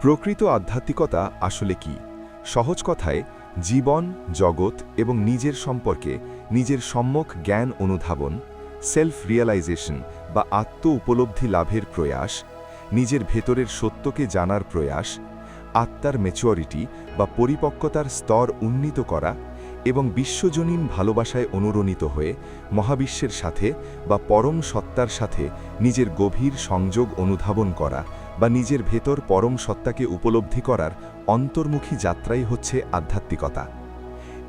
প্রকৃত আধ্যাত্মিকতা আসলে কি? সহজ কথায়, জীবন, জগৎ এবং নিজের সম্পর্কে নিজের সম্যক জ্ঞান অনুধাবন, সেলফ রিয়েলাইজেশন বা আত্ম উপলব্ধি লাভের প্রয়াস, নিজের ভেতরের সত্যকে জানার প্রয়াস, আত্মার ম্যাচুরিটি বা পরিপক্কতার স্তর উন্নীত করা এবং বিশ্বজনীন ভালোবাসায় অনুরণিত হয়ে মহাবিশ্বের সাথে বা পরম সত্তার সাথে নিজের গভীর সংযোগ অনুধাবন করা বা নিজের ভেতর পরম সত্তাকে উপলব্ধি করার অন্তর্মুখী যাত্রাই হচ্ছে আধ্যাত্মিকতা।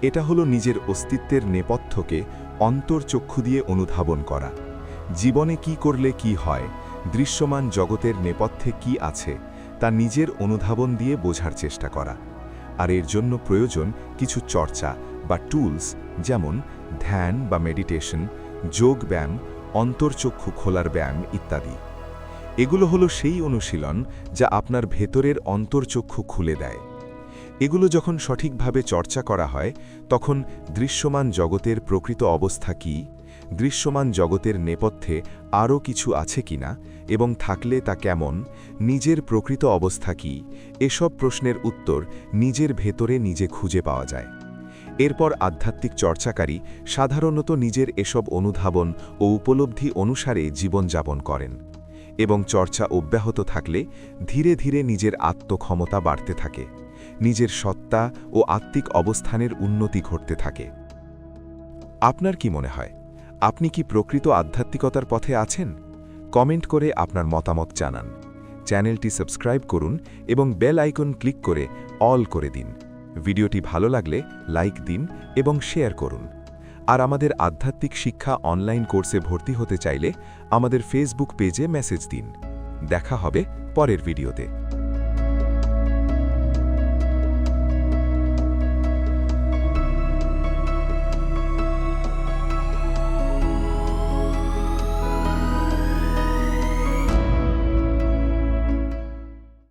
এটা হলো নিজের অস্তিত্বের নেপথ্যকে অন্তর্চক্ষু দিয়ে অনুধাবন করা। জীবনে কি করলে কি হয়, দৃশ্যমান জগতের নেপথ্যে কি আছে তা নিজের অনুধাবন দিয়ে বোঝার চেষ্টা করা। আর এর জন্য প্রয়োজন কিছু চর্চা বা টুলস, যেমন ধ্যান বা মেডিটেশন, যোগব্যায়াম, অন্তর্চক্ষু খোলার ব্যায়াম ইত্যাদি। এগুলো হলো সেই অনুশীলন যা আপনার ভেতরের অন্তর্চক্ষু খুলে দেয়। এগুলো যখন সঠিকভাবে চর্চা করা হয়, তখন দৃশ্যমান জগতের প্রকৃত অবস্থা কী, দৃশ্যমান জগতের নেপথ্যে আরও কিছু আছে কিনা এবং থাকলে তা কেমন, নিজের প্রকৃত অবস্থা কী, এসব প্রশ্নের উত্তর নিজের ভেতরে নিজে খুঁজে পাওয়া যায়। এরপর আধ্যাত্মিক চর্চাকারী সাধারণত নিজের এসব অনুধাবন ও উপলব্ধি অনুসারে জীবনযাপন করেন এবং চর্চা অব্যাহত থাকলে ধীরে ধীরে নিজের আত্মক্ষমতা বাড়তে থাকে, নিজের সত্তা ও আত্মিক অবস্থানের উন্নতি ঘটতে থাকে। আপনার কি মনে হয়, আপনি কি প্রকৃত আধ্যাত্মিকতার পথে আছেন? কমেন্ট করে আপনার মতামত জানান। চ্যানেলটি সাবস্ক্রাইব করুন এবং বেল আইকন ক্লিক করে অল করে দিন। ভিডিওটি ভালো লাগলে লাইক দিন এবং শেয়ার করুন। আর আমাদের আধ্যাত্মিক শিক্ষা অনলাইন কোর্সে ভর্তি হতে চাইলে আমাদের ফেসবুক পেজে মেসেজ দিন। দেখা হবে পরের ভিডিওতে।